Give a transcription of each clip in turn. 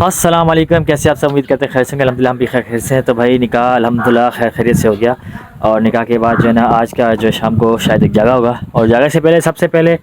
अस्सलाम वालेकुम, कैसे आप सब? उम्मीद करते हैं खैर से। अल्हम्दुलिल्लाह हम भी खैर से हैं। तो भाई निकाह अल्हम्दुलिल्लाह खैर खैरियत से हो गया। और निकाह के बाद जो है ना आज का जो शाम को शायद एक जगह होगा। और जगह से पहले सबसे पहले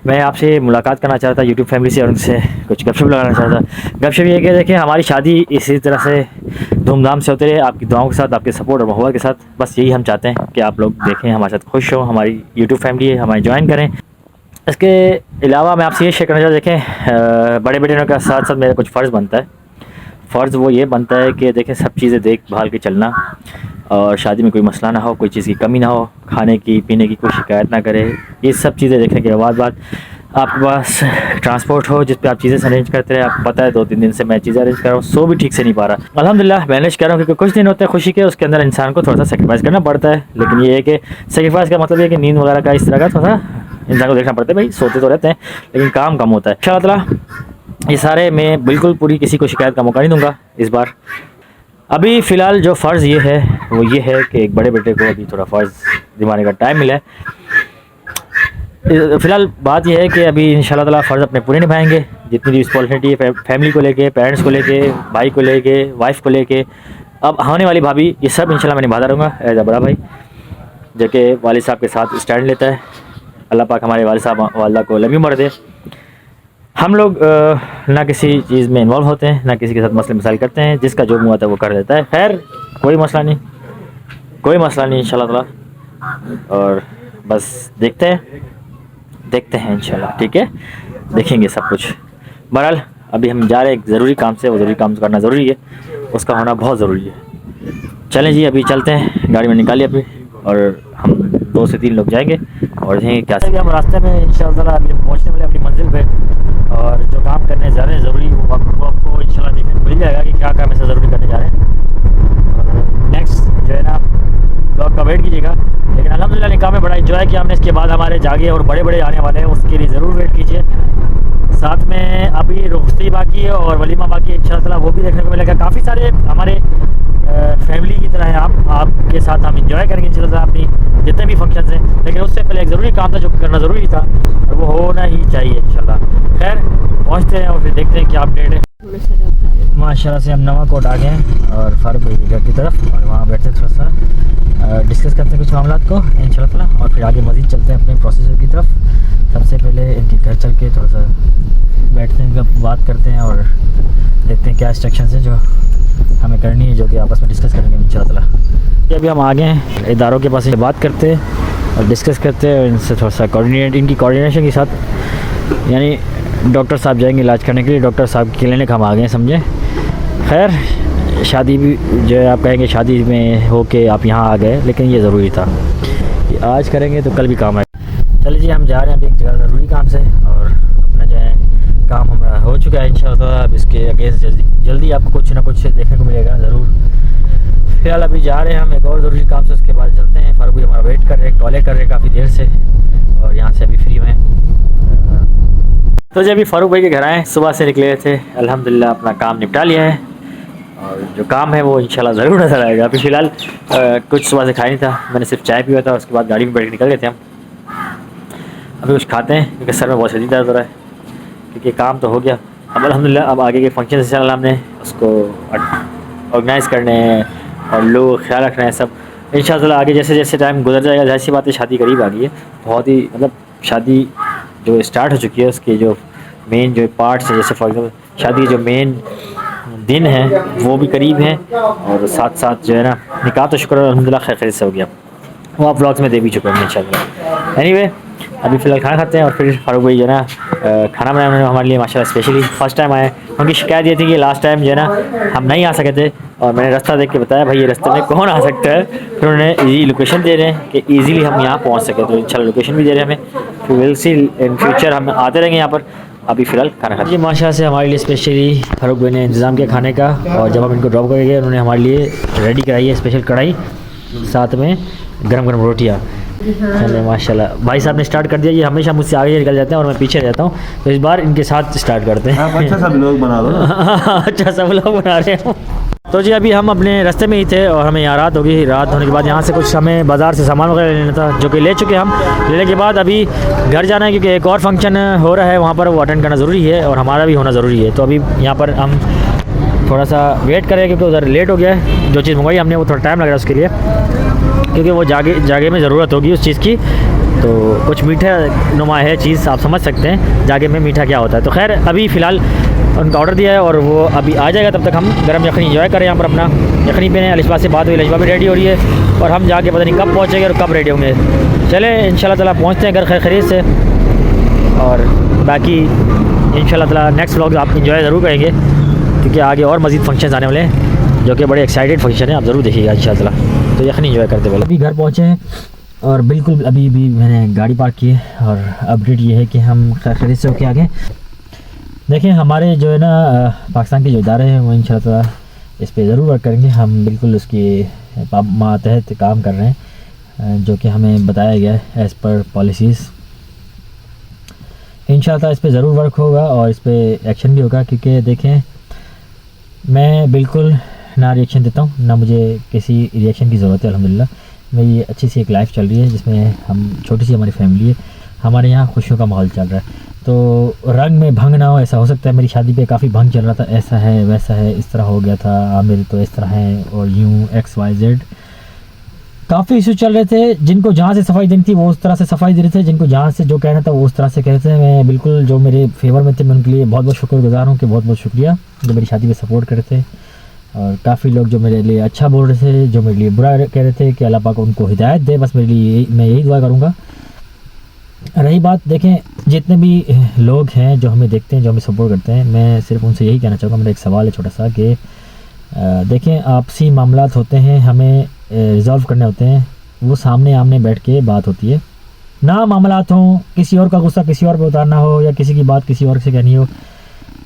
मैं आपसे मुलाकात करना चाहता था यूट्यूब फैमिली से, और उनसे कुछ गपशप लगाना चाहता था। गपशप ये कि देखिए हमारी शादी इसी तरह से धूमधाम से होती रहे, आपकी दुआओं के साथ, आपके सपोर्ट और मोहब्बत के साथ। बस यही हम चाहते हैं कि आप लोग देखें, हमारे साथ खुश हो, हमारी यूट्यूब फैमिली है, हमारी ज्वाइन करें। इसके अलावा मैं आपसे ये शेयर करना चाहता, देखें बड़े बेटे का साथ साथ मेरा कुछ फ़र्ज़ बनता है। फ़र्ज़ वो ये बनता है कि देखें सब चीज़ें देख भाल के चलना, और शादी में कोई मसला ना हो, कोई चीज़ की कमी ना हो, खाने की पीने की कोई शिकायत ना करे। ये सब चीज़ें देखने के बाद आपके पास ट्रांसपोर्ट हो जिस पे आप चीज़ें अरेंज करते रहे। आपको पता है 2-3 दिन से मैं चीज़ें अरेंज कर रहा हूँ, सो भी ठीक से नहीं पा रहा। अल्हम्दुलिल्लाह मैनेज कर रहा हूँ, क्योंकि कुछ दिन होते हैं खुशी के, उसके अंदर इंसान को थोड़ा सा सेक्रीफाइस करना पड़ता है। लेकिन ये है कि सेक्रीफाइस का मतलब ये कि नींद वगैरह का इस तरह का थोड़ा सा इंसान को देखना पड़ता है। भाई सोते तो रहते हैं लेकिन काम कम होता है। इंशाअल्लाह ये सारे मैं बिल्कुल पूरी किसी को शिकायत का मौका नहीं दूंगा इस बार। अभी फ़िलहाल जो फ़र्ज़ ये है वो ये है कि एक बड़े बेटे को अभी थोड़ा फ़र्ज़ दिवाने का टाइम मिला है। फ़िलहाल बात यह है कि अभी इंशाअल्लाह ताला फ़र्ज़ अपने पूरे निभाएंगे। जितनी भी रिस्पॉन्सिबिलिटी है फैमिली को लेके, पेरेंट्स को लेके, भाई को लेके, वाइफ़ को लेके, अब होने वाली भाभी, ये सब इंशाअल्लाह मैं निभाता रहूँगा एज़ अ बड़ा भाई, जो कि वालिद साहब के साथ स्टैंड लेता है। अल्लाह पाक हमारे वालिद साहब वालिदा को लंबी उम्र दे। हम लोग ना किसी चीज़ में इन्वॉल्व होते हैं, ना किसी के साथ मसले मसाइल करते हैं। जिसका जो मुँह आता है वो कर देता है। खैर कोई मसला नहीं, कोई मसला नहीं इंशाअल्लाह ताला। और बस देखते हैं इंशाअल्लाह, ठीक है, देखेंगे सब कुछ। बहरहाल अभी हम जा रहे हैं एक ज़रूरी काम से, वो ज़रूरी काम करना ज़रूरी है, उसका होना बहुत ज़रूरी है। चलें जी अभी चलते हैं, गाड़ी में निकालिए अभी, और हम 2 से 3 लोग जाएंगे और देखेंगे क्या से। हम रास्ते में इंशाअल्लाह अभी पहुँचने वाले अपनी मंजिल पे, और जो काम करने जा रहे हैं ज़रूरी वो आपको इंशाअल्लाह देखने को मिल जाएगा कि क्या काम ऐसा ज़रूरी करने जा रहे हैं। और नेक्स्ट जो है ना ब्लॉग का वेट कीजिएगा। लेकिन अल्हम्दुलिल्लाह निकाह में बड़ा एंजॉय किया हमने। इसके बाद हमारे जागे और बड़े बड़े आने वाले हैं, उसके लिए ज़रूर वेट कीजिए। साथ में अभी रुखसती बाकी है और वलीमा बाकी है, इंशाअल्लाह वो भी देखने को मिलेगा। काफ़ी सारे हमारे फैमिली की तरह है, आपके साथ हम इंजॉय करेंगे इंशाअल्लाह अपनी जितने भी फंक्शन हैं। लेकिन उससे पहले एक ज़रूरी काम था जो करना ज़रूरी था, और वो होना ही चाहिए इंशाअल्लाह। खैर पहुँचते हैं और फिर देखते हैं क्या अपडेट है। माशाल्लाह से हम नवा कोट आ गए हैं और फारूक भाई के घर की तरफ, और वहाँ बैठते थोड़ा सा डिस्कस करते हैं कुछ मामला को इंशाअल्लाह, और फिर आगे मज़ीद चलते हैं अपने प्रोसेसर की तरफ। सबसे पहले इनके घर चल के थोड़ा सा बैठते हैं, बात करते हैं और देखते हैं क्या इंस्ट्रक्शन है जो हमें करनी है, जो कि आपस में डिस्कस करेंगे इंशाअल्लाह। अभी हम आ गए हैं इदारों के पास, बात करते हैं और डिस्कस करते हैं, और इनसे थोड़ा सा इनकी कोऑर्डिनेशन के साथ, यानी डॉक्टर साहब जाएंगे इलाज करने के लिए, डॉक्टर साहब की क्लिनिक हम आ गए हैं, समझे। खैर शादी भी जो है आप कहेंगे शादी में हो के आप यहाँ आ गए, लेकिन ये ज़रूरी था, ये आज करेंगे तो कल भी काम आए। चलिए जी हम जा रहे हैं अभी एक जगह ज़रूरी काम से, और अपना जो है काम हमारा हो चुका है इंशाअल्लाह। अब इसके अगेंस्ट जल्दी आपको कुछ ना कुछ देखने को मिलेगा ज़रूर। फिलहाल अभी जा रहे हैं हम एक और ज़रूरी काम से, उसके बाद चलते हैं। फारूक भी हमारा वेट कर रहे हैं, कॉलें कर रहे हैं काफ़ी देर से, और यहाँ से अभी फ्री में। तो जब अभी फारूक भाई के घर आए, सुबह से निकले थे, अल्हम्दुलिल्लाह अपना काम निपटा लिया है, और जो काम है वो इंशाल्लाह ज़रूर नज़र आएगा। अभी फ़िलहाल कुछ सुबह से खाया नहीं था, मैंने सिर्फ चाय पिया था, उसके बाद गाड़ी में बैठ के निकल गए थे हम। अभी कुछ खाते हैं क्योंकि सर में बहुत शदीद दर्द हो रहा है, क्योंकि काम तो हो गया। अब अल्हम्दुलिल्लाह अब आगे के फंक्शन इंशाअल्लाह हमने उसको ऑर्गेनाइज़ करने हैं और लोग ख्याल रखना है सब इंशाअल्लाह। आगे जैसे जैसे टाइम गुजर जाएगा, जाहिर सी बात है शादी करीब आ गई है, बहुत ही मतलब शादी जो स्टार्ट हो चुकी है, उसके जो मेन जो पार्ट्स हैं, जैसे फॉर एग्जाम्पल शादी के जो मेन दिन हैं वो भी करीब हैं, और साथ साथ जो है ना निकाह तो शुक्र अल्हम्दुलिल्लाह खैर से हो गया, वो आप व्लॉग्स में दे भी चुके हैं इंशाअल्लाह। एनीवे अभी फ़िलहाल खाना खाते हैं, और फिर फारूक भाई जो है ना खाना बनाया उन्होंने हमारे लिए माशाल्लाह स्पेशली फ़र्स्ट टाइम आए। उनकी शिकायत ये थी कि लास्ट टाइम जो है ना हम नहीं आ सके थे, और मैंने रास्ता देख के बताया भाई ये रास्ते में कौन आ सकता है, फिर उन्होंने ईजी लोकेशन दे रहे हैं कि ईज़िली हम यहाँ पहुँच सके, तो इंशाल्लाह लोकेशन भी दे रहे हैं हमें। फिर विल सी इन फ्यूचर हम आते रहेंगे यहाँ पर। अभी फ़िलहाल खाना खाते हैं। माशाल्लाह से हमारे लिए स्पेशली फारूक भाई ने इंतज़ाम किया खाने का, और जब हम इनको ड्रॉप करके गए उन्होंने हमारे लिए रेडी कराई है स्पेशल कढ़ाई, साथ में गरम गरम रोटियाँ। चले माशाल्लाह भाई साहब ने स्टार्ट कर दिया। ये हमेशा मुझसे आगे निकल जाते हैं और मैं पीछे रहता हूँ, तो इस बार इनके साथ स्टार्ट करते हैं। अच्छा सा व्लॉग बना दो। अच्छा सा व्लॉग बना रहे हैं। तो जी अभी हम अपने रास्ते में ही थे, और हमें यहाँ रात होगी। रात होने के बाद यहाँ से कुछ हमें बाज़ार से सामान वगैरह लेना था, जो कि ले चुके हम। लेने के बाद अभी घर जाना है, क्योंकि एक और फंक्शन हो रहा है वहाँ पर, वो अटेंड करना ज़रूरी है और हमारा भी होना ज़रूरी है। तो अभी यहाँ पर हम थोड़ा सा वेट करें क्योंकि उधर लेट हो गया है। जो चीज़ मंगवाई हमने वो थोड़ा टाइम लग रहा है उसके लिए, क्योंकि वो जागे में ज़रूरत होगी उस चीज़ की। तो कुछ मीठा नुमा है चीज़, आप समझ सकते हैं जागे में मीठा क्या होता है। तो खैर अभी फ़िलहाल उनका ऑर्डर दिया है और वो अभी आ जाएगा, तब तक हम गरम यखनी एंजॉय करें। यहाँ पर अपना यखनी पे अलिशबा से बात हुई, अलिशबा भी रेडी हो रही है और हम जाके पता नहीं कब पहुँचेंगे और कब रेडी होंगे। चले इंशाल्लाह ताला पहुँचते हैं घर खैर खैरियत से, और बाकी इंशाल्लाह ताला नेक्स्ट व्लॉग आप इंजॉय ज़रूर करेंगे, क्योंकि आगे और मज़ीद फंक्शन आने वाले हैं जो कि बड़े एक्साइटेड फंक्शन है, आप ज़रूर देखिएगा इंशाल्लाह ताला। तो यखनी एंजॉय करते पहले। अभी घर पहुँचे हैं और बिल्कुल अभी भी मैंने गाड़ी पार्क की है और अपडेट ये है कि हम खैरियत से होके आ गए। देखें हमारे जो है ना पाकिस्तान के जो इदारे हैं वो इंशाल्लाह ताला इस पे ज़रूर वर्क करेंगे। हम बिल्कुल उसके मातहत काम कर रहे हैं जो कि हमें बताया गया है एज़ पर पॉलिसीज़। इंशाल्लाह ताला इस पे ज़रूर वर्क होगा और इस पे एक्शन भी होगा, क्योंकि देखें मैं बिल्कुल ना रिएक्शन देता हूँ, ना मुझे किसी रिएक्शन की ज़रूरत है। अल्हम्दुलिल्लाह मेरी अच्छी सी एक लाइफ चल रही है जिसमें हम छोटी सी हमारी फैमिली है, हमारे यहाँ खुशियों का माहौल चल रहा है। तो रंग में भंग ना हो, ऐसा हो सकता है मेरी शादी पे काफ़ी भंग चल रहा था, ऐसा है वैसा है, इस तरह हो गया था, आमिर तो इस तरह है और यूँ XYZ काफ़ी इशू चल रहे थे। जिनको जहाँ से सफाई देनी थी वो उस तरह से सफाई दे रहे थे, जिनको जहाँ से जो कहना था वो उस तरह से कहते थे। मैं बिल्कुल जो मेरे फेवर में थे मैं उनके लिए बहुत बहुत शुक्रगुजार हूँ कि बहुत बहुत शुक्रिया जो मेरी शादी में सपोर्ट कर रहे थे। और काफ़ी लोग जो मेरे लिए अच्छा बोल रहे थे, जो मेरे लिए बुरा कह रहे थे कि अल्लाह पाक उनको हिदायत दे, बस मेरे लिए मैं यही दुआ करूँगा। रही बात देखें जितने भी लोग हैं जो हमें देखते हैं, जो हमें सपोर्ट करते हैं, मैं सिर्फ उनसे यही कहना चाहूँगा। मेरा एक सवाल है छोटा सा कि देखें आपसी मामलात होते हैं, हमें रिज़ॉल्व करने होते हैं, वो सामने आमने बैठ के बात होती है। ना मामलात हों, किसी और का गुस्सा किसी और पे उतारना हो, या किसी की बात किसी और से कहनी हो,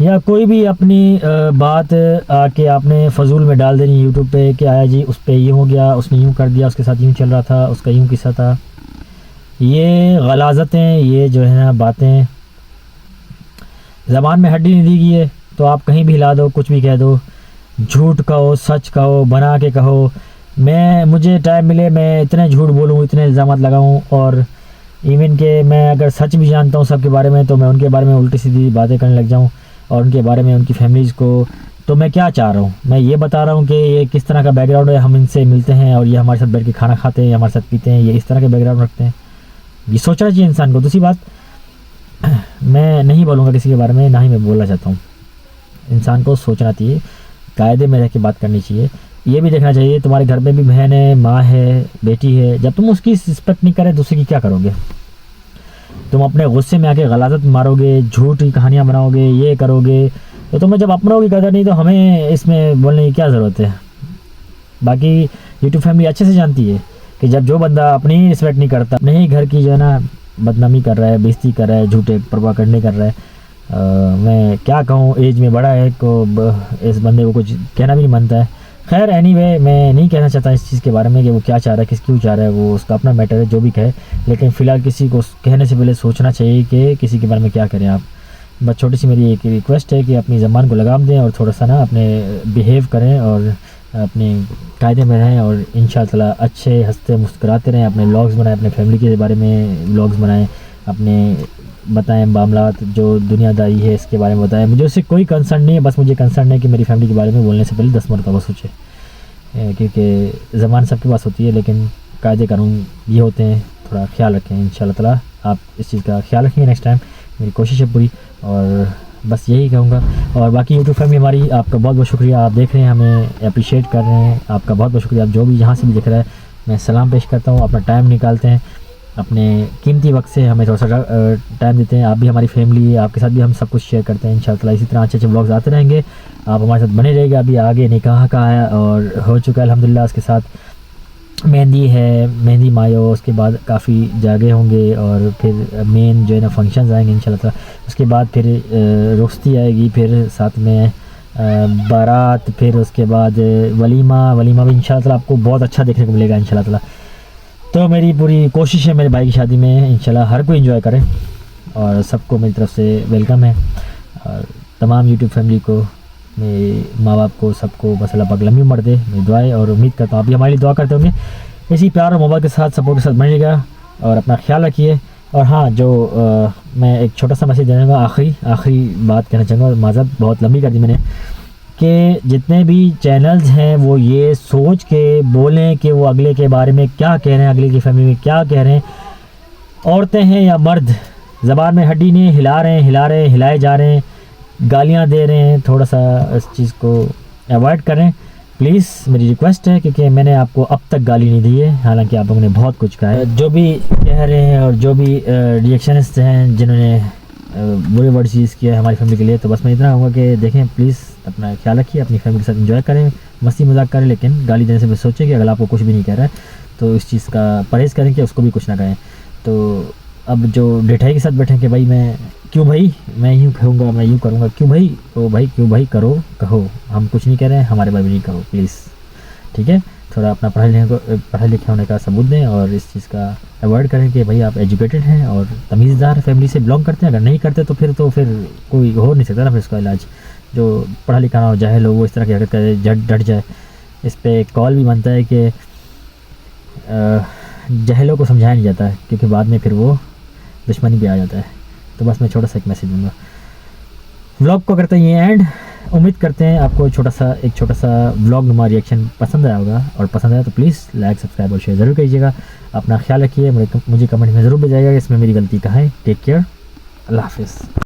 या कोई भी अपनी बात आके आपने फजूल में डाल देनी यूट्यूब पे कि आया जी उस पर यूँ हो गया, उसने यूँ कर दिया, उसके साथ यूँ चल रहा था, उसका यूँ किस्सा था। ये गलाज़तें, ये जो है ना बातें ज़बान में हड्डी नहीं दी गई है, तो आप कहीं भी हिला दो, कुछ भी कह दो, झूठ कहो सच कहो, बना के कहो। मुझे टाइम मिले मैं इतने झूठ बोलूँ, इतने इल्ज़ामात लगाऊँ, और इवन के मैं अगर सच भी जानता हूँ सबके बारे में तो मैं उनके बारे में उल्टी सीधी बातें करने लग जाऊँ और उनके बारे में, उनकी फैमिलीज़ को। तो मैं क्या चाह रहा हूँ, मैं ये बता रहा हूँ कि ये किस तरह का बैकग्राउंड है, हम इनसे मिलते हैं और ये हमारे साथ बैठ के खाना खाते हैं, हमारे साथ पीते हैं, ये इस तरह के बैकग्राउंड रखते हैं। ये सोचना चाहिए इंसान को। दूसरी बात मैं नहीं बोलूँगा किसी के बारे में, ना ही मैं बोलना चाहता हूँ। इंसान को सोचना चाहिए, कायदे में रह के बात करनी चाहिए। ये भी देखना चाहिए तुम्हारे घर में भी बहन है, माँ है, बेटी है, जब तुम उसकी रिस्पेक्ट नहीं करे दूसरे की क्या करोगे? तुम अपने गुस्से में आके गलाजत मारोगे, झूठ की कहानियाँ बनाओगे, ये करोगे, तो तुम्हें जब अपनों की कदर नहीं तो हमें इसमें बोलने की क्या ज़रूरत है? बाकी यूट्यूब फैमिली अच्छे से जानती है कि जब जो बंदा अपनी ही रिस्पेक्ट नहीं करता, अपने ही घर की जो है ना बदनामी कर रहा है, बेइज्जती कर रहा है, झूठे परवाह करने कर रहा है, मैं क्या कहूँ, एज में बड़ा है को इस बंदे को कुछ कहना भी नहीं बनता है। खैर एनीवे मैं नहीं कहना चाहता इस चीज़ के बारे में कि वो क्या चाह रहा है, किस क्यों चाह रहा है, वो उसका अपना मैटर है, जो भी कहे। लेकिन फ़िलहाल किसी को कहने से पहले सोचना चाहिए कि किसी के बारे में क्या करें आप। बस छोटी सी मेरी एक रिक्वेस्ट है कि अपनी ज़बान को लगाम दें और थोड़ा सा ना अपने बिहेव करें और अपने कायदे में रहें, और इंशाअल्लाह ताला अच्छे हंसते मुस्कुराते रहें। अपने व्लॉग्स बनाएं, अपने फैमिली के बारे में व्लॉग्स बनाएं, अपने बताएं मामलात जो दुनियादारी है इसके बारे में बताएं। मुझे उससे कोई कंसर्न नहीं है, बस मुझे कंसर्न है कि मेरी फैमिली के बारे में बोलने से पहले 10 मरतबा सोचें, क्योंकि ज़बान सबके पास होती है लेकिन कायदे कानून ये होते हैं, थोड़ा ख्याल रखें। इंशाअल्लाह ताला आप इस चीज़ का ख्याल रखेंगे नेक्स्ट टाइम, मेरी कोशिश है पूरी। और बस यही कहूँगा। और बाकी यूट्यूब फैमिली हमारी, आपका बहुत बहुत शुक्रिया, आप देख रहे हैं, हमें अप्रिशिएट कर रहे हैं, आपका बहुत बहुत शुक्रिया। आप जो भी जहाँ से भी देख रहा है मैं सलाम पेश करता हूँ। अपना टाइम निकालते हैं, अपने कीमती वक्त से हमें थोड़ा सा टाइम देते हैं। आप भी हमारी फैमिली है, आपके साथ भी हम सब कुछ शेयर करते हैं। इंशाअल्लाह इसी तरह अच्छे अच्छे व्लॉग्स आते रहेंगे, आप हमारे साथ बने रहेंगे। अभी आगे निकाह का है और हो चुका है अल्हम्दुलिल्लाह, उसके साथ मेहंदी है, मेहंदी मायो, उसके बाद काफ़ी जागे होंगे और फिर मेन जो है ना फंक्शंस आएंगे इंशाल्लाह। उसके बाद फिर रुखसती आएगी, फिर साथ में बारात, फिर उसके बाद वलीमा भी इंशाल्लाह आपको बहुत अच्छा देखने को मिलेगा इंशाल्लाह। तो मेरी पूरी कोशिश है मेरे भाई की शादी में इंशाल्लाह हर कोई एंजॉय करे, और सबको मेरी तरफ से वेलकम है। और तमाम यूट्यूब फैमिली को, मेरे माँ बाप को, सबको बस अल्लाह पाक लंबी उम्र दे, मेरी दुआएं। और उम्मीद करता हूँ आप भी हमारे लिए दुआ करते होंगे। इसी प्यार और मोहब्बत के साथ, सपोर्ट के साथ बनिएगा और अपना ख्याल रखिए। और हाँ, जो मैं एक छोटा सा मैसेज देना चाहूँगा, आखिरी बात कहना चाहूँगा, माज़रत बहुत लंबी कर दी मैंने, कि जितने भी चैनल्स हैं वो ये सोच के बोलें कि वो अगले के बारे में क्या कह रहे हैं, अगले की फैमिली में क्या कह रहे हैं, औरतें हैं या मर्द, ज़बान में हड्डी नहीं, हिला रहे हैं, हिलाए जा रहे हैं, गालियां दे रहे हैं। थोड़ा सा इस चीज़ को अवॉइड करें प्लीज़, मेरी रिक्वेस्ट है, क्योंकि मैंने आपको अब तक गाली नहीं दी है, हालांकि आप लोगों ने बहुत कुछ कहा है। जो भी कह रहे हैं और जो भी रिएक्शनिस्ट हैं जिन्होंने बुरे वर्ड्स यूज़ किया है हमारी फैमिली के लिए, तो बस मैं इतना कहूँगा कि देखें प्लीज़ अपना ख्याल रखिए, अपनी फैमिली के साथ एंजॉय करें, मस्ती मजाक करें, लेकिन गाली देने से भी सोचें कि अगर आपको कुछ भी नहीं कह रहा है तो इस चीज़ का परहेज़ करें कि उसको भी कुछ ना कहें। तो अब जो ढिठाई के साथ बैठें कि भाई मैं क्यों भाई मैं यूँ कहूँगा, मैं यूँ करूँगा, क्यों भाई, ओ भाई क्यों भाई, करो कहो, हम कुछ नहीं कह रहे हैं, हमारे बारे में नहीं कहो प्लीज़, ठीक है। थोड़ा अपना पढ़ाई लिखे होने का सबूत दें और इस चीज़ का अवॉइड करें कि भाई आप एजुकेटेड हैं और तमीज़दार फैमिली से बिलोंग करते हैं। अगर नहीं करते तो फिर कोई हो नहीं सकता ना फिर इसका इलाज। जो पढ़ा लिखा ना हो, जाहिल हो, वो इस तरह की हरकत करे, डट जाए, इस पर कॉल भी बनता है कि जाहिलों को समझाया नहीं जाता है, क्योंकि बाद में फिर वो दुश्मनी भी आ जाता है। तो बस मैं छोटा सा एक मैसेज दूंगा। व्लॉग को करते हैं ये एंड, उम्मीद करते हैं आपको एक छोटा सा व्लॉग नुमा रिएक्शन पसंद आया होगा, और पसंद आया तो प्लीज़ लाइक, सब्सक्राइब और शेयर ज़रूर कीजिएगा। अपना ख्याल रखिए, मुझे कमेंट में ज़रूर भेजाइएगा कि इसमें मेरी गलती कहाँ है। टेक केयर, अल्लाह हाफिज़।